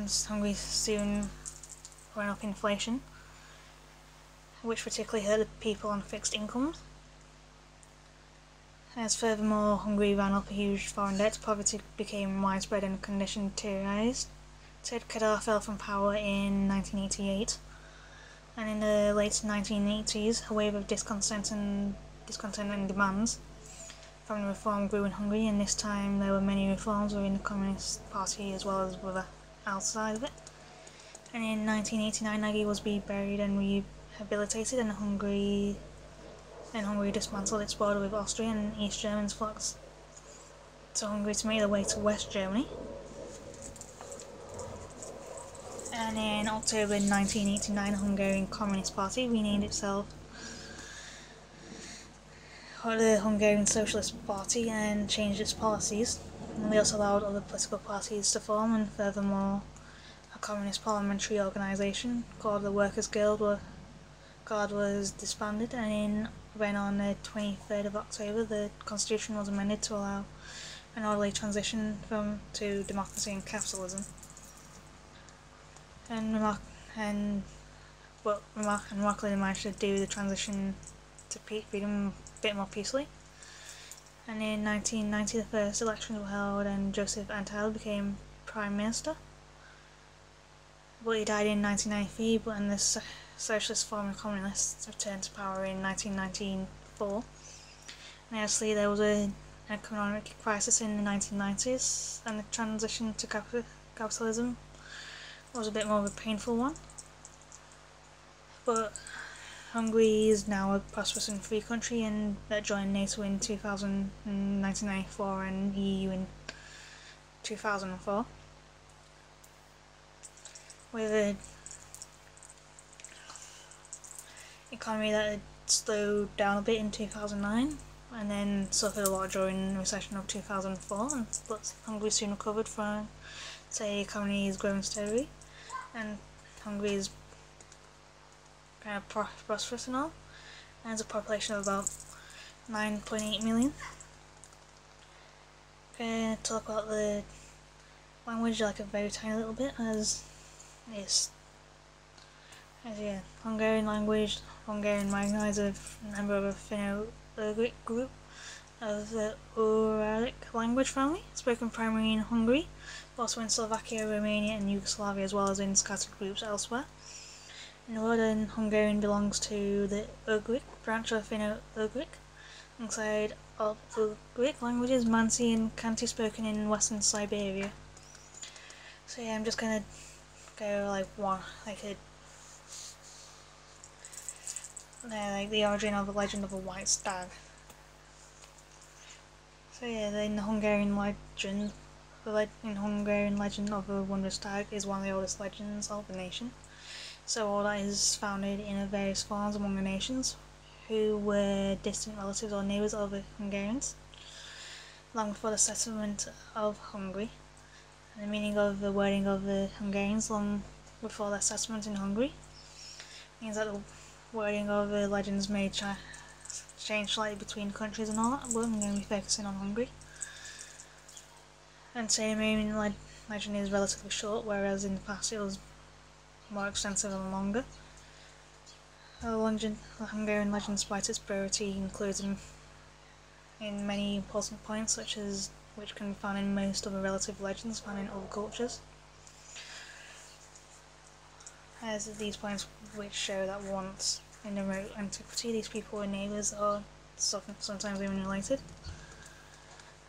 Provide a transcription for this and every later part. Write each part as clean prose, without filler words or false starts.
and Hungary soon ran up inflation, which particularly hurt the people on fixed incomes. As furthermore, Hungary ran up a huge foreign debt, poverty became widespread and conditions deteriorated. Kadar fell from power in 1988, and in the late 1980s, a wave of discontent and demands from the reform grew in Hungary, and this time there were many reforms within the Communist Party as well as outside of it. And in 1989, Nagy was buried and rehabilitated, and Hungary dismantled its border with Austria, and East Germans flocked to Hungary to make their way to West Germany. And in October 1989, the Hungarian Communist Party renamed itself the Hungarian Socialist Party and changed its policies. And they also allowed other political parties to form, and furthermore, a communist parliamentary organisation called the Workers' Guild was disbanded, and when on the 23rd of October the constitution was amended to allow an orderly transition to democracy and capitalism. And remarkably they managed to do the transition to freedom a bit more peacefully. And in 1990 the first elections were held and Joseph Antal became Prime Minister. But he died in 1993, and the socialist former communists returned to power in 1994. And obviously there was an economic crisis in the 1990s, and the transition to capitalism was a bit more of a painful one. But Hungary is now a prosperous and free country, and that joined NATO in 1994 and EU in 2004. With an economy that had slowed down a bit in 2009 and then suffered a lot during the recession of 2004, but Hungary soon recovered from the economy is growing steadily, and Hungary is kind of prosperous and all, and has a population of about 9.8 million. Okay, talk about the language like a very tiny little bit, Hungarian language. Hungarian Magna is a member of a Finno-Ugric group of the Uralic language family, spoken primarily in Hungary, but also in Slovakia, Romania and Yugoslavia, as well as in scattered groups elsewhere. Northern Hungarian belongs to the Ugric branch of Finno-Ugric, alongside of Ugric languages, Mansi and Khanty spoken in western Siberia. So yeah, I'm just gonna go like the origin of the legend of a white stag. So yeah, in the Hungarian legend, of a wondrous stag is one of the oldest legends of the nation. So all that is founded in various forms among the nations, who were distant relatives or neighbours of the Hungarians, long before the settlement of Hungary. And the meaning of the wording of the Hungarians long before their settlement in Hungary means that the wording of the legends may change slightly between countries and all that, but I'm going to be focusing on Hungary. And so the main legend is relatively short, whereas in the past it was more extensive and longer. The Hungarian legend, despite its brevity, includes in many important points, which can be found in most other relative legends found in other cultures. As these points which show that once in the remote antiquity these people were neighbours or sometimes even related.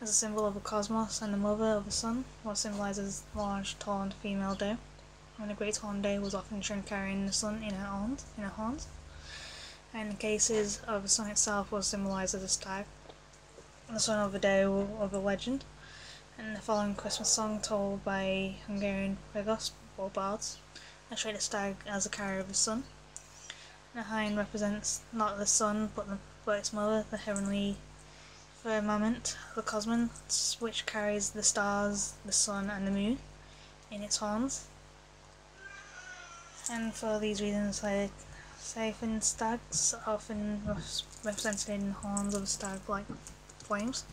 As a symbol of the cosmos and the mother of the sun was symbolised as a large, tall and female doe, and the great horned doe was often shown carrying the sun in her horns. And in cases of the sun itself was symbolised as a stag, the son of the doe of the legend. And the following Christmas song, told by Hungarian regos or bards, portray the stag as the carrier of the sun. The hind represents not the sun but its mother, the heavenly firmament, the cosmos, which carries the stars, the sun and the moon in its horns. And for these reasons, Saiphin stags are often represented in horns of stag-like flames.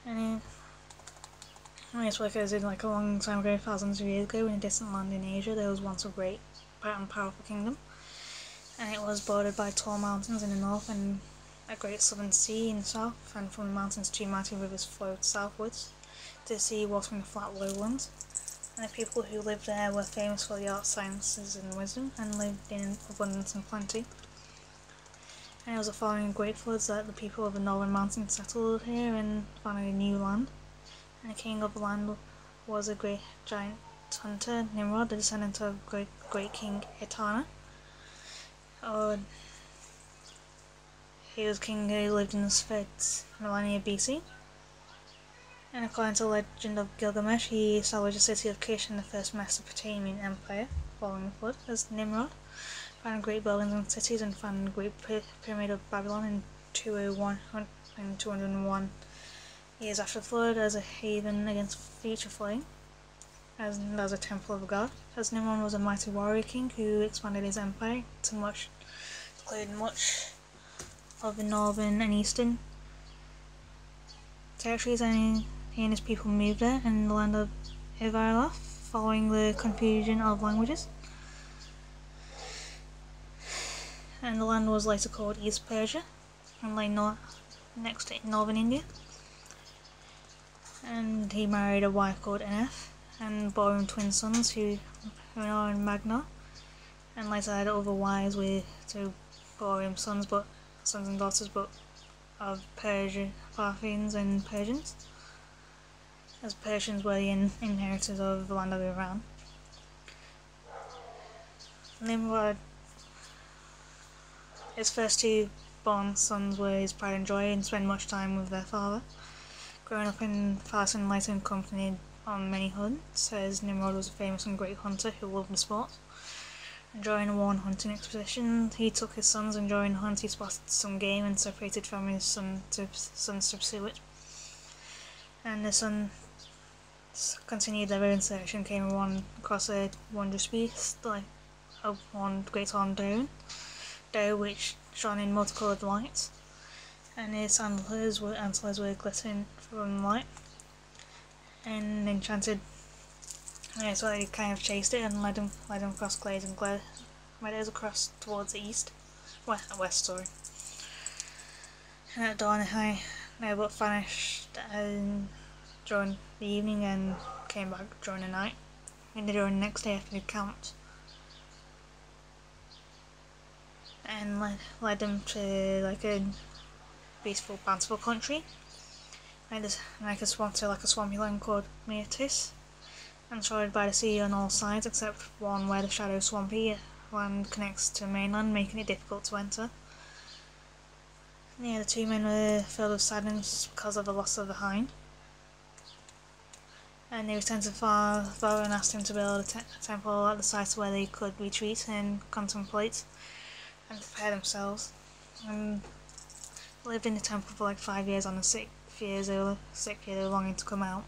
And It's because in like a long time ago, thousands of years ago, in a distant land in Asia, there was once a great and powerful kingdom, and it was bordered by tall mountains in the north and a great southern sea in the south, and from the mountains two mighty rivers flowed southwards to the sea watering the flat lowlands. And the people who lived there were famous for the arts, sciences and wisdom, and lived in abundance and plenty. And it was following great floods that the people of the northern mountains settled here and founded a new land. And the king of the land was a great giant hunter, Nimrod, the descendant of great king Etana. He was king who lived in the 3rd millennia BC. And according to the legend of Gilgamesh, he established the city of Kish in the first Mesopotamian empire following the flood as Nimrod, founded great buildings and cities, and founded the great pyramid of Babylon in 201 years after the flood as a haven against future flooding, as a temple of the god. As Nimrod was a mighty warrior king who expanded his empire to include much of the northern and eastern territories, and he and his people moved there in the land of Ivarloth following the confusion of languages. And the land was later called East Persia and lay next to northern India. And he married a wife called Eneth and bore him twin sons who are Magna, and later had other wives to bore him sons and daughters of Persia, Parthians and Persians, as Persians were the inheritors of the land of Iran. Nimrod, his first two born sons were his pride and joy and spent much time with their father. Growing up in fast and light and accompanied on many hunts, as Nimrod was a famous and great hunter who loved the sport. And during one hunting expedition, he took his sons, and during the hunt he spotted some game and separated from his sons to pursue it. And the sons continued their own search and came across a wondrous beast, like one great horned doe which shone in multicoloured lights, and its antlers were glittering from light and enchanted. So they kind of chased it and led them across glades and meadows across towards the west. And at dawn they but vanished during the evening and came back during the night. And during the next day after they camped, and led them to like a peaceful, bountiful country, like a swampy land called Meatis, and surrounded by the sea on all sides except one where the shallow swampy land connects to the mainland, making it difficult to enter. The two men were filled with sadness because of the loss of the hind, and they returned to father and asked him to build a temple at the site where they could retreat and contemplate and prepare themselves. And lived in the temple for like 5 years. On the 6th year they were longing to come out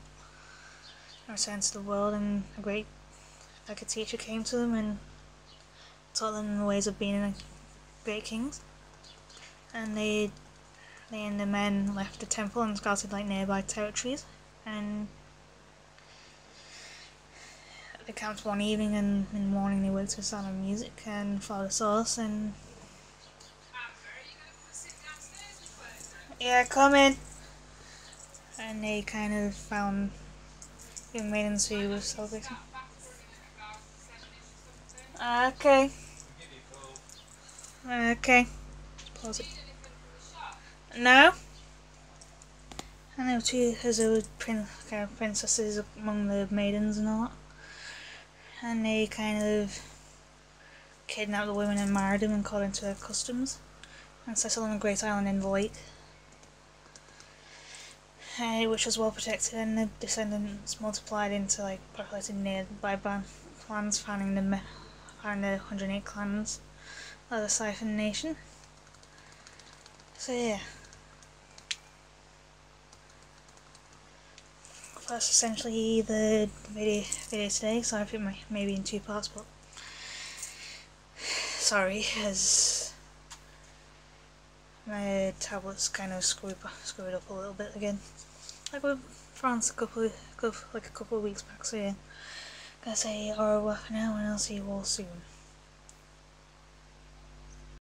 and return to the world, and a teacher came to them and taught them the ways of being great kings. And they and the men left the temple and scouted like nearby territories, and they camped one evening, and in the morning they woke to the sound of music and followed the source. And yeah, come in. And they kind of found young maidens who were celebrating. Okay. Okay. Pause it. No. And there were two princesses among the maidens and all that. And they kind of kidnapped the women and married them according to their customs, and settled on a great island in the lake, which was well protected, and the descendants multiplied into like populated nearby clans, founding the 108 clans of the Siphon Nation. So yeah, that's essentially the video today. Sorry if it may be in 2 parts, but sorry, as my tablet's kind of screwed up a little bit again. Like with France a couple of weeks back, so yeah. Gonna say au revoir for now, and I'll see you all soon.